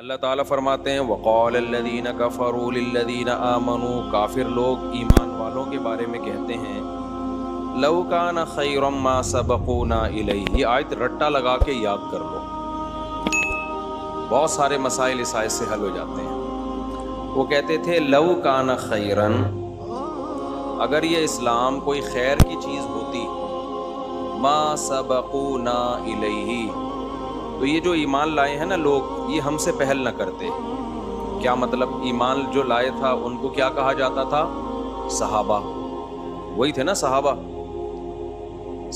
اللہ تعالیٰ فرماتے ہیں وقال الذین کفروا للذین آمنوا، کافر لوگ ایمان والوں کے بارے میں کہتے ہیں لو کان خیرا ما سبقونا الیہ. یہ آیت رٹا لگا کے یاد کر لو، بہت سارے مسائل اس آیت سے حل ہو جاتے ہیں. وہ کہتے تھے لو کان خیرا، اگر یہ اسلام کوئی خیر کی چیز ہوتی، ما سبقونا الیہ، تو یہ جو ایمان لائے ہیں نا لوگ، یہ ہم سے پہل نہ کرتے. کیا مطلب؟ ایمان جو لائے تھا ان کو کیا کہا جاتا تھا؟ صحابہ. وہی تھے نا صحابہ.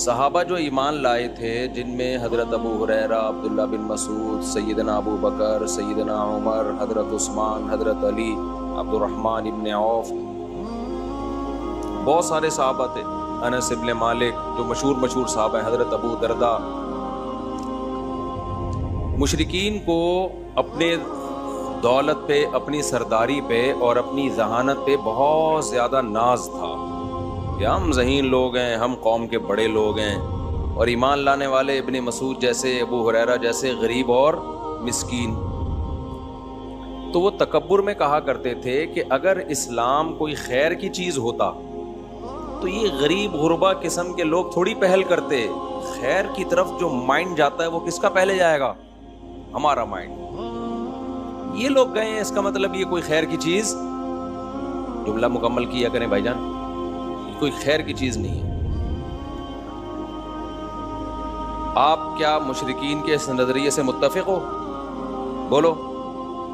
صحابہ جو ایمان لائے تھے، جن میں حضرت ابو ہریرہ، عبداللہ بن مسعود، سیدنا ابو بکر، سیدنا عمر، حضرت عثمان، حضرت علی، عبد الرحمن ابن عوف، بہت سارے صحابہ تھے. انس ابن مالک جو مشہور صحابہ ہیں، حضرت ابو دردہ. مشرکین کو اپنے دولت پہ، اپنی سرداری پہ اور اپنی ذہانت پہ بہت زیادہ ناز تھا کہ ہم ذہین لوگ ہیں، ہم قوم کے بڑے لوگ ہیں، اور ایمان لانے والے ابن مسعود جیسے، ابو ہریرہ جیسے غریب اور مسکین. تو وہ تکبر میں کہا کرتے تھے کہ اگر اسلام کوئی خیر کی چیز ہوتا تو یہ غریب غربا قسم کے لوگ تھوڑی پہل کرتے. خیر کی طرف جو مائنڈ جاتا ہے وہ کس کا پہلے جائے گا؟ ہمارا مائنڈ. یہ لوگ گئے ہیں، اس کا مطلب یہ کوئی خیر کی چیز. جملہ مکمل کیا کریں بھائی جان، یہ کوئی خیر کی چیز نہیں ہے. آپ کیا مشرکین کے اس نظریے سے متفق ہو؟ بولو.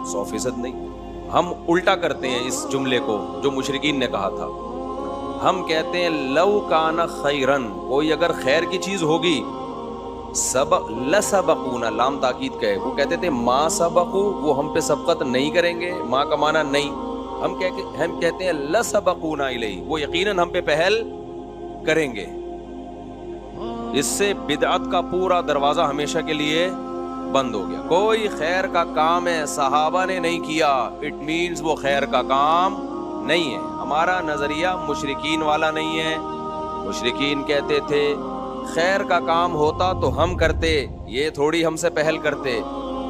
100% نہیں. ہم الٹا کرتے ہیں اس جملے کو جو مشرکین نے کہا تھا. ہم کہتے ہیں لو کان خیرن، کوئی اگر خیر کی چیز ہوگی، لسبقونا، لام تاکید کا ہے. وہ کہتے تھے ما سبقو، وہ ہم پہ سبقت نہیں کریں گے. ما کا معنی نہیں. ہم کہتے ہیں لسبقونا الیہ، وہ یقیناً ہم پہ پہل کریں گے. اس سے بدعت کا پورا دروازہ ہمیشہ کے لیے بند ہو گیا. کوئی خیر کا کام ہے صحابہ نے نہیں کیا، اٹ مینز وہ خیر کا کام نہیں ہے. ہمارا نظریہ مشرکین والا نہیں ہے. مشرکین کہتے تھے خیر کا کام ہوتا تو ہم کرتے، یہ تھوڑی ہم سے پہل کرتے.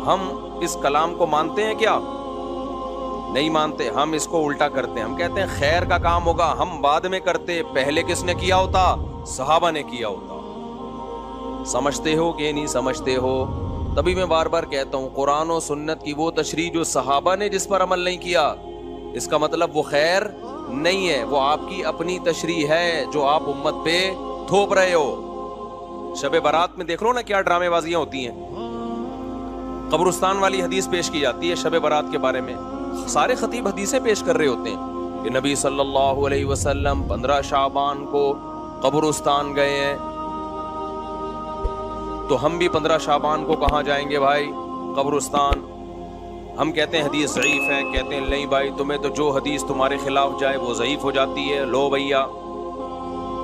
ہم اس کلام کو مانتے ہیں کیا؟ نہیں مانتے. ہم اس کو الٹا کرتے ہیں. ہم کہتے ہیں خیر کا کام ہوگا ہم بعد میں کرتے، پہلے کس نے کیا ہوتا؟ صحابہ نے کیا ہوتا. سمجھتے ہو کہ نہیں سمجھتے ہو؟ تبھی میں بار بار کہتا ہوں قرآن و سنت کی وہ تشریح جو صحابہ نے جس پر عمل نہیں کیا، اس کا مطلب وہ خیر نہیں ہے، وہ آپ کی اپنی تشریح ہے جو آپ امت پہ تھوپ رہے ہو. شب برات میں دیکھ لو نا کیا ڈرامے بازیاں ہوتی ہیں. قبرستان والی حدیث پیش کی جاتی ہے شب برات کے بارے میں. سارے خطیب حدیثیں پیش کر رہے ہوتے ہیں کہ نبی صلی اللہ علیہ وسلم 15 شعبان کو قبرستان گئے ہیں، تو ہم بھی 15 شعبان کو کہاں جائیں گے بھائی؟ قبرستان. ہم کہتے ہیں حدیث ضعیف ہے، کہتے ہیں نہیں بھائی تمہیں تو جو حدیث تمہارے خلاف جائے وہ ضعیف ہو جاتی ہے. لو بھیا،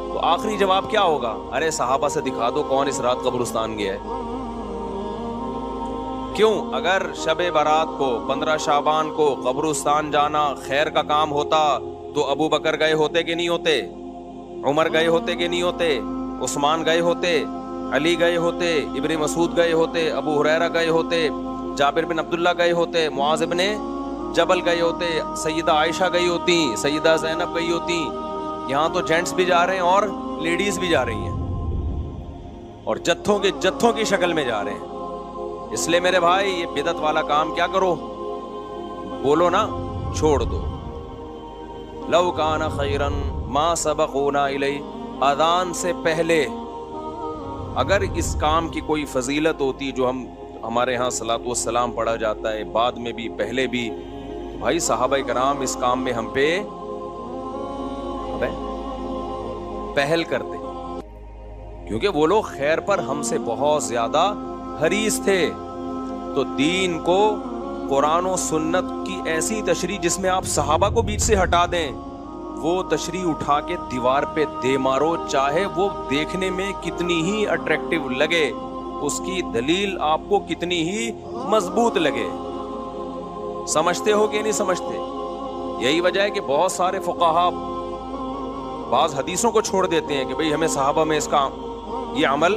تو آخری جواب کیا ہوگا؟ ارے صحابہ سے دکھا دو کون اس رات قبرستان گیا ہے. کیوں؟ اگر شب برات کو 15 شعبان کو قبرستان جانا خیر کا کام ہوتا تو ابو بکر گئے ہوتے کہ نہیں ہوتے؟ عمر گئے ہوتے کہ نہیں ہوتے؟ عثمان گئے ہوتے؟ علی گئے ہوتے؟ ابن مسعود گئے ہوتے؟ ابو ہریرہ گئے ہوتے؟ جابر بن عبداللہ گئے ہوتے؟ معاذ بن جبل گئے ہوتے؟ سیدہ عائشہ گئی ہوتی؟ سیدہ زینب گئی ہوتی؟ یہاں تو جینٹس بھی جا رہے ہیں اور لیڈیز بھی جا رہی ہیں، اور جتھوں کی شکل میں جا رہے ہیں. اس لیے میرے بھائی یہ بدعت والا کام کیا کرو؟ بولو نا، چھوڑ دو. لو کان خیرا ما سبقونا الیہ، اذان سے پہلے اگر اس کام کی کوئی فضیلت ہوتی جو ہمارے ہاں صلاۃ والسلام پڑھا جاتا ہے بعد میں بھی پہلے بھی، بھائی صحابہ کرام اس کام میں ہم پہ پہل کرتے، کیونکہ وہ لوگ خیر پر ہم سے بہت زیادہ حریص تھے. تو دین کو قرآن و سنت کی ایسی تشریح جس میں آپ صحابہ کو بیچ سے ہٹا دیں، وہ تشریح اٹھا کے دیوار پہ دے مارو، چاہے وہ دیکھنے میں کتنی ہی اٹریکٹیو لگے، اس کی دلیل آپ کو کتنی ہی مضبوط لگے. سمجھتے ہو کہ نہیں سمجھتے؟ یہی وجہ ہے کہ بہت سارے فقہا بعض حدیثوں کو چھوڑ دیتے ہیں کہ بھئی ہمیں صحابہ میں اس کا یہ عمل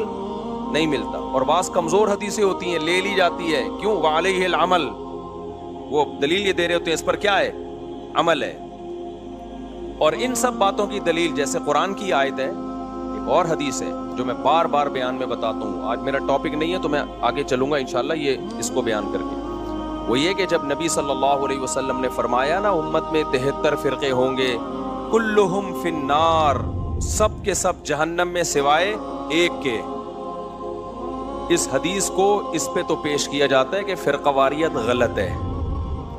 نہیں ملتا، اور بعض کمزور حدیثیں ہوتی ہیں لے لی جاتی ہے. کیوں؟ وعلیہ العمل، وہ دلیل یہ دے رہے ہوتے ہیں اس پر کیا ہے؟ عمل ہے. اور ان سب باتوں کی دلیل جیسے قرآن کی آیت ہے، ایک اور حدیث ہے جو میں بار بار بیان میں بتاتا ہوں. آج میرا ٹاپک نہیں ہے تو میں آگے چلوں گا انشاءاللہ یہ اس کو بیان کر کے. وہ یہ کہ جب نبی صلی اللہ علیہ وسلم نے فرمایا نا امت میں 73 فرقے ہوں گے، کلہم فی النار، سب کے سب جہنم میں سوائے ایک کے. اس حدیث کو اس پہ تو پیش کیا جاتا ہے کہ فرقہ واریت غلط ہے،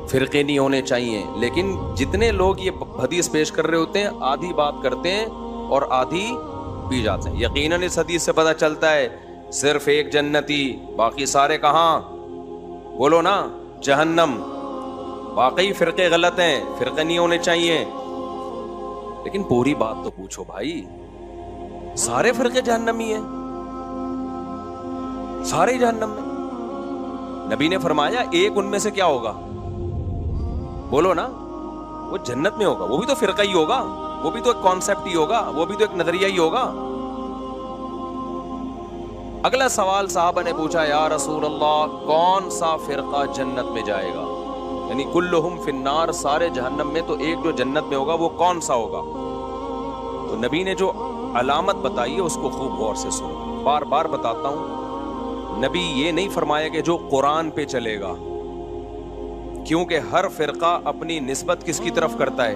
فرقے نہیں ہونے چاہیے. لیکن جتنے لوگ یہ حدیث پیش کر رہے ہوتے ہیں آدھی بات کرتے ہیں اور آدھی پی جاتے ہیں. یقیناً اس حدیث سے پتہ چلتا ہے صرف ایک جنتی، باقی سارے کہاں؟ بولو نا، جہنم. واقعی فرقے غلط ہیں، فرقے نہیں ہونے چاہیے. لیکن پوری بات تو پوچھو بھائی، سارے فرقے جہنمی ہیں؟ سارے جہنم میں؟ نبی نے فرمایا ایک ان میں سے کیا ہوگا؟ بولو نا، وہ جنت میں ہوگا. وہ بھی تو فرقہ ہی ہوگا، وہ بھی تو ایک کانسیپٹ ہی ہوگا، وہ بھی تو ایک نظریہ ہی ہوگا. اگلا سوال صحابہ نے پوچھا، یا رسول اللہ کون سا فرقہ جنت میں جائے گا؟ یعنی کلہم فی النار، سارے جہنم میں، تو ایک جو جنت میں ہوگا وہ کون سا ہوگا؟ تو نبی نے جو علامت بتائی ہے اس کو خوب غور سے سنو. بار بار بتاتا ہوں، نبی یہ نہیں فرمایا کہ جو قرآن پہ چلے گا، کیونکہ ہر فرقہ اپنی نسبت کس کی طرف کرتا ہے؟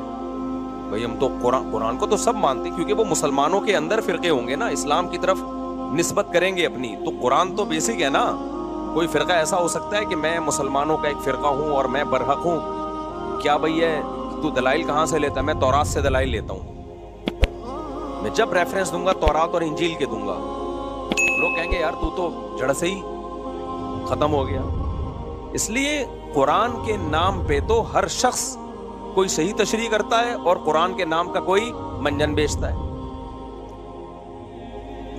بھئی ہم تو قرآن کو تو سب مانتے ہیں، کیونکہ وہ مسلمانوں کے اندر فرقے ہوں گے نا، اسلام کی طرف نسبت کریں گے اپنی. تو قرآن تو بیسک ہے نا. کوئی فرقہ ایسا ہو سکتا ہے کہ میں مسلمانوں کا ایک فرقہ ہوں اور میں برحق ہوں؟ کیا بھئی ہے تو دلائل کہاں سے لیتا ہے؟ میں تورات سے دلائل لیتا ہوں. میں جب ریفرنس دوں گا تورات اور انجیل کے دوں گا. لوگ کہیں گے یار تو جڑ سے ہی ختم ہو گیا. اس لیے قرآن کے نام پہ تو ہر شخص کوئی صحیح تشریح کرتا ہے اور قرآن کے نام کا کوئی منجن بیچتا ہے.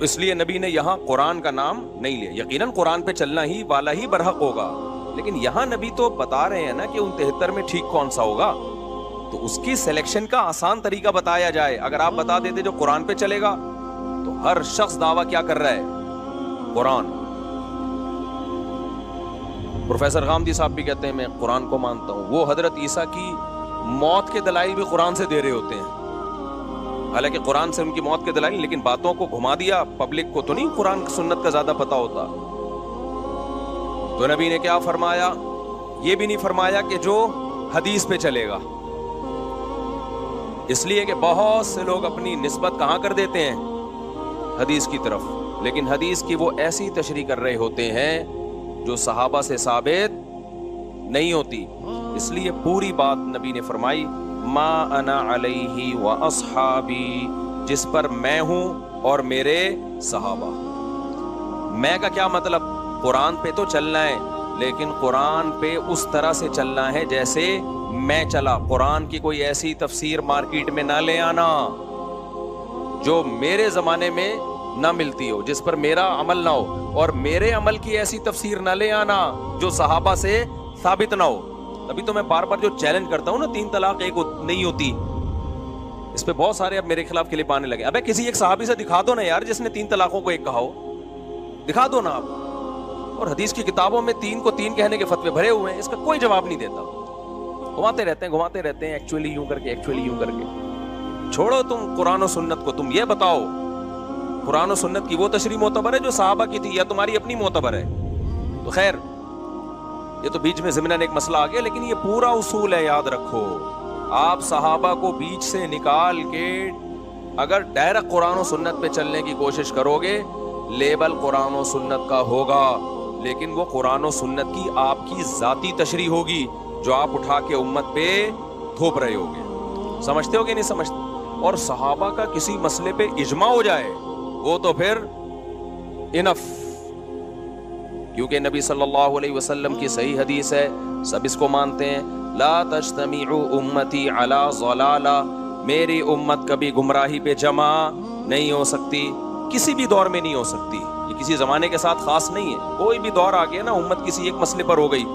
اس لیے نبی نے یہاں قرآن کا نام نہیں لیا. یقیناً قرآن پہ چلنا ہی والا ہی برحق ہوگا، لیکن یہاں نبی تو بتا رہے ہیں نا کہ ان 73 میں ٹھیک کون سا ہوگا. تو اس کی سلیکشن کا آسان طریقہ بتایا جائے. اگر آپ بتا دیتے جو قرآن پہ چلے گا تو ہر شخص دعویٰ کیا کر رہا ہے؟ قرآن. پروفیسر غامدی صاحب بھی کہتے ہیں میں قرآن کو مانتا ہوں. وہ حضرت عیسیٰ کی موت کے دلائل بھی قرآن سے دے رہے ہوتے ہیں. حالانکہ قرآن سے ان کی موت کے دلائل، لیکن باتوں کو گھما دیا. پبلک کو تو نہیں قرآن کی سنت کا زیادہ پتا ہوتا. تو نبی نے کیا فرمایا؟ یہ بھی نہیں فرمایا کہ جو حدیث پہ چلے گا، اس لیے کہ بہت سے لوگ اپنی نسبت کہاں کر دیتے ہیں؟ حدیث کی طرف. لیکن حدیث کی وہ ایسی تشریح کر رہے ہوتے ہیں جو صحابہ سے ثابت نہیں ہوتی. اس لیے پوری بات نبی نے فرمائی، ما انا علیہ و اصحابی، جس پر میں ہوں اور میرے صحابہ. میں کا کیا مطلب؟ قرآن پہ تو چلنا ہے، لیکن قرآن پہ اس طرح سے چلنا ہے جیسے میں چلا. قرآن کی کوئی ایسی تفسیر مارکیٹ میں نہ لے آنا جو میرے زمانے میں نہ ملتی ہو، جس پر میرا عمل نہ ہو، اور میرے عمل کی ایسی تفسیر نہ لے آنا جو صحابہ سے ثابت نہ ہو. ابھی تو میں بار بار جو چیلنج کرتا ہوں نا، 3 طلاق ایک نہیں ہوتی، اس پہ بہت سارے اب میرے خلاف کلپ آنے لگے. ابے کسی ایک صحابی سے دکھا دو نا یار جس نے 3 طلاقوں کو ایک کہا ہو، دکھا دو نا آپ. اور حدیث کی کتابوں میں 3 کو 3 کہنے کے فتوے بھرے ہوئے ہیں، اس کا کوئی جواب نہیں دیتا. گھماتے رہتے ہیں ایکچولی یوں کر کے. چھوڑو تم قرآن و سنت کو، تم یہ بتاؤ قرآن و سنت کی وہ تشریح معتبر ہے جو صحابہ کی تھی یا تمہاری اپنی معتبر ہے؟ تو خیر یہ تو بیچ میں ضمناً ایک مسئلہ آ گیا، لیکن یہ پورا اصول ہے، یاد رکھو. آپ صحابہ کو بیچ سے نکال کے اگر ڈائریکٹ قرآن و سنت پہ چلنے کی کوشش کرو گے، لیبل قرآن و سنت کا ہوگا، لیکن وہ قرآن و سنت کی آپ کی ذاتی تشریح ہوگی جو آپ اٹھا کے امت پہ تھوپ رہے ہوگے. سمجھتے ہو کہ نہیں سمجھتے؟ اور صحابہ کا کسی مسئلے پہ اجماع ہو جائے وہ تو پھر انف، کیونکہ نبی صلی اللہ علیہ وسلم کی صحیح حدیث ہے، سب اس کو مانتے ہیں، لا تجتمع امتی علی ضلالہ، میری امت کبھی گمراہی پہ جمع نہیں ہو سکتی، کسی بھی دور میں نہیں ہو سکتی. یہ کسی زمانے کے ساتھ خاص نہیں ہے. کوئی بھی دور آ گیا نا، امت کسی ایک مسئلے پر ہو گئی،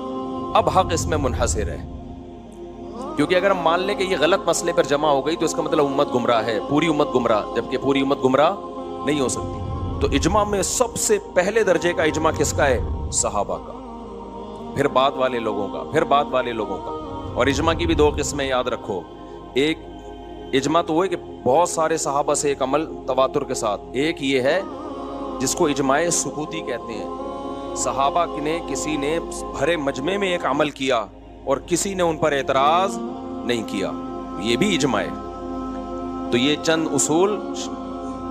اب حق اس میں منحصر ہے. کیونکہ اگر ہم مان لیں کہ یہ غلط مسئلے پر جمع ہو گئی تو اس کا مطلب امت گمراہ ہے، پوری امت گمراہ، جبکہ پوری امت گمراہ نہیں ہو سکتی. تو اجماع میں سب سے پہلے درجے کا اجماع کس کا ہے؟ صحابہ کا. پھر بعد والے لوگوں کا، پھر بعد والے لوگوں کا. اور اجماع کی بھی دو قسمیں یاد رکھو. ایک اجماع تو وہ ہے کہ بہت سارے صحابہ سے ایک عمل تواتر کے ساتھ. ایک یہ ہے جس کو اجماع ثبوتی کہتے ہیں. صحابہ نے کسی نے بھرے مجمع میں ایک عمل کیا اور کسی نے ان پر اعتراض نہیں کیا، یہ بھی اجماع ہے. تو یہ چند اصول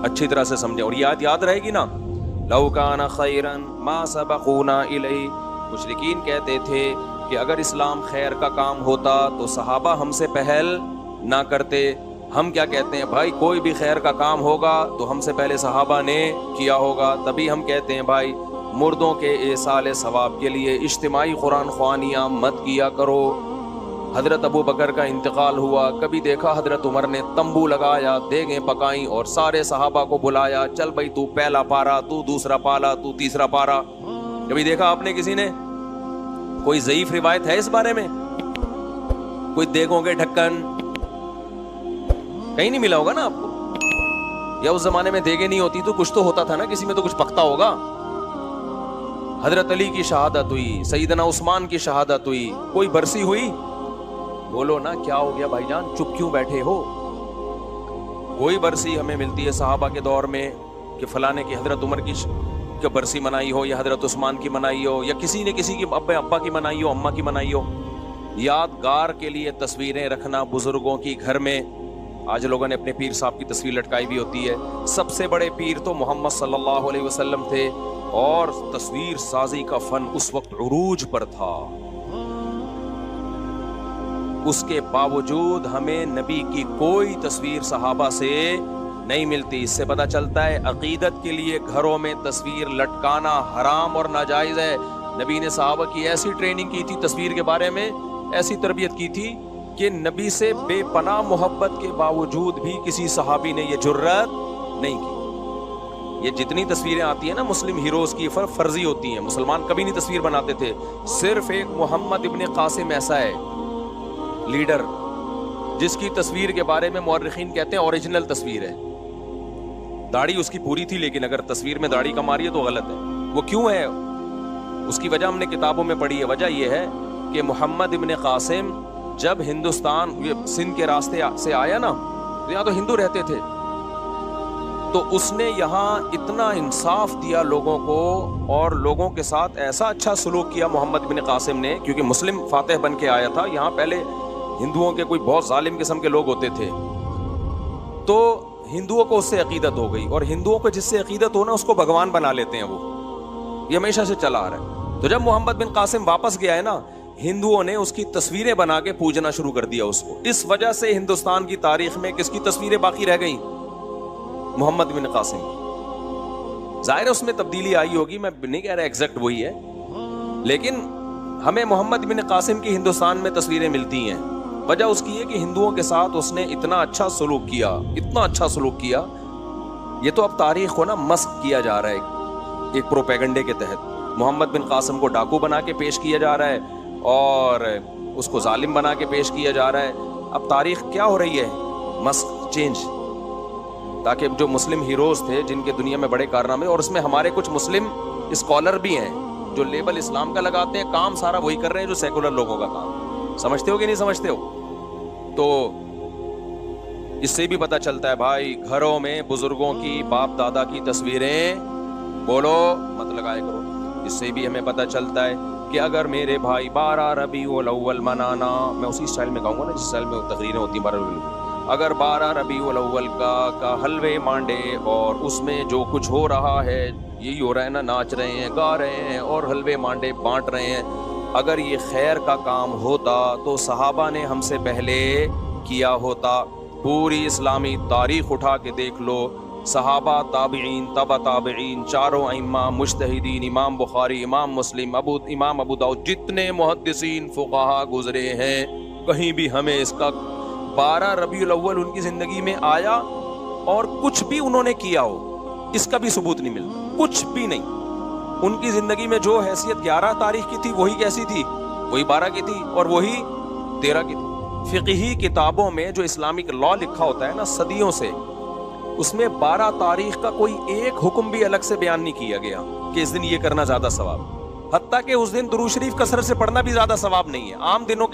اچھی طرح سے سمجھیں. اور یاد رہے گی نا، لو کان خیرا ما سبقونا الیہ. مشرکین کہتے تھے کہ اگر اسلام خیر کا کام ہوتا تو صحابہ ہم سے پہل نہ کرتے. ہم کیا کہتے ہیں بھائی، کوئی بھی خیر کا کام ہوگا تو ہم سے پہلے صحابہ نے کیا ہوگا. تبھی ہم کہتے ہیں بھائی مردوں کے ایصال ثواب کے لیے اجتماعی قرآن خوانیاں مت کیا کرو. حضرت ابو بکر کا انتقال ہوا، کبھی دیکھا حضرت عمر نے تمبو لگایا، دیگیں پکائیں اور سارے صحابہ کو بلایا، چل بھائی تو پہلا پارا، تو دوسرا پارا، تو تیسرا پارا. کبھی دیکھا آپ نے کسی نے؟ کوئی ضعیف روایت ہے اس بارے میں؟ کوئی دیگوں کے ڈھکن کہیں نہیں ملا ہوگا نا آپ کو. یا اس زمانے میں دیگیں نہیں ہوتی تو کچھ تو ہوتا تھا نا، کسی میں تو کچھ پکتا ہوگا. حضرت علی کی شہادت ہوئی، سیدنا عثمان کی شہادت ہوئی، کوئی برسی ہوئی؟ بولو نا کیا ہو گیا بھائی جان، چپ کیوں بیٹھے ہو؟ کوئی برسی ہمیں ملتی ہے صحابہ کے دور میں کہ فلانے کی حضرت عمر کی برسی منائی ہو، یا حضرت عثمان کی منائی ہو، یا کسی نے کسی کی ابا کی منائی ہو، اماں کی منائی ہو. یادگار کے لیے تصویریں رکھنا بزرگوں کی گھر میں. آج لوگوں نے اپنے پیر صاحب کی تصویر لٹکائی بھی ہوتی ہے. سب سے بڑے پیر تو محمد صلی اللہ علیہ وسلم تھے، اور تصویر سازی کا فن اس وقت عروج پر تھا. اس کے باوجود ہمیں نبی کی کوئی تصویر صحابہ سے نہیں ملتی. اس سے پتہ چلتا ہے عقیدت کے لیے گھروں میں تصویر لٹکانا حرام اور ناجائز ہے. نبی نے صحابہ کی ایسی ٹریننگ کی تھی تصویر کے بارے میں، ایسی تربیت کی تھی کہ نبی سے بے پناہ محبت کے باوجود بھی کسی صحابی نے یہ جرأت نہیں کی. یہ جتنی تصویریں آتی ہیں نا مسلم ہیروز کی، فرضی ہوتی ہیں. مسلمان کبھی نہیں تصویر بناتے تھے. صرف ایک محمد ابن قاسم ایسا ہے لیڈر جس کی تصویر کے بارے میں مورخین کہتے ہیں اوریجنل تصویر ہے. داڑھی اس کی پوری تھی، لیکن اگر تصویر میں داڑھی کم آ رہی ہے تو غلط ہے. وہ کیوں ہے؟ اس کی وجہ ہم نے کتابوں میں پڑھی ہے. وجہ یہ ہے کہ محمد ابن قاسم جب ہندوستان سندھ کے راستے سے آیا نا، یہاں تو ہندو رہتے تھے، تو اس نے یہاں اتنا انصاف دیا لوگوں کو، اور لوگوں کے ساتھ ایسا اچھا سلوک کیا محمد بن قاسم نے، کیونکہ مسلم فاتح بن کے آیا تھا. یہاں پہلے ہندوؤں کے کوئی بہت ظالم قسم کے لوگ ہوتے تھے، تو ہندوؤں کو اس سے عقیدت ہو گئی، اور ہندوؤں کو جس سے عقیدت ہونا اس کو بھگوان بنا لیتے ہیں. وہ یہ ہمیشہ سے چلا آ رہا ہے. تو جب محمد بن قاسم واپس گیا ہے نا، ہندوؤں نے اس کی تصویریں بنا کے پوجنا شروع کر دیا اس کو. اس وجہ سے ہندوستان کی تاریخ میں کس کی تصویریں باقی رہ گئیں؟ محمد بن قاسم کی. ظاہر ہے اس میں تبدیلی آئی ہوگی، میں نہیں کہہ رہا ایگزیکٹ وہی ہے، لیکن ہمیں محمد بن قاسم کی ہندوستان میں تصویریں ملتی ہیں. وجہ اس کی ہے کہ ہندوؤں کے ساتھ اس نے اتنا اچھا سلوک کیا، اتنا اچھا سلوک کیا. یہ تو اب تاریخ کو نا مسخ کیا جا رہا ہے ایک پروپیگنڈے کے تحت. محمد بن قاسم کو ڈاکو بنا کے پیش کیا جا رہا ہے، اور اس کو ظالم بنا کے پیش کیا جا رہا ہے. اب تاریخ کیا ہو رہی ہے؟ مسخ، چینج. تاکہ جو مسلم ہیروز تھے جن کے دنیا میں بڑے کارنامے، اور اس میں ہمارے کچھ مسلم اسکالر بھی ہیں جو لیبل اسلام کا لگاتے ہیں، کام سارا وہی کر رہے ہیں جو سیکولر لوگوں کا کام. سمجھتے ہو کہ نہیں سمجھتے ہو؟ تو اس سے بھی پتہ چلتا ہے بھائی گھروں میں بزرگوں کی، باپ دادا کی تصویریں بولو مت لگائے کرو. اس سے بھی ہمیں پتہ چلتا ہے کہ اگر میرے بھائی 12 ربیع الاول منانا، میں اسی اسٹائل میں کہوں گا نا جس اسٹائل میں تقریریں ہوتی ہیں 12 ربیع الاول، اگر 12 ربیع الاول کا حلوے مانڈے اور اس میں جو کچھ ہو رہا ہے، یہی ہو رہا ہے نا، ناچ رہے ہیں، گا رہے ہیں اور حلوے مانڈے بانٹ رہے ہیں، اگر یہ خیر کا کام ہوتا تو صحابہ نے ہم سے پہلے کیا ہوتا. پوری اسلامی تاریخ اٹھا کے دیکھ لو، صحابہ، تابعین، تبع تابعین، چاروں ائمہ، مجتہدین، امام بخاری، امام مسلم، امام ابو داؤد، جتنے محدثین فقہا گزرے ہیں، کہیں بھی ہمیں اس کا 12 ربیع الاول ان کی زندگی میں آیا اور کچھ بھی انہوں نے کیا ہو، اس کا بھی ثبوت نہیں ملتا. کچھ بھی نہیں. ان کی زندگی میں جو حیثیت 11 تاریخ کی تھی وہی کیسی تھی؟ وہی 12 کی تھی، اور وہی 13 کی تھی. فقہی کتابوں میں جو اسلامک لا لکھا ہوتا ہے نا صدیوں سے، اس میں 12 تاریخ کا کوئی ایک حکم بھی الگ سے بیان نہیں کیا گیا کہ اس دن یہ کرنا زیادہ ثواب. حتیٰ کہ اس دن درود شریف کثرت سے پڑھنا بھی زیادہ ثواب نہیں ہے، عام دنوں کے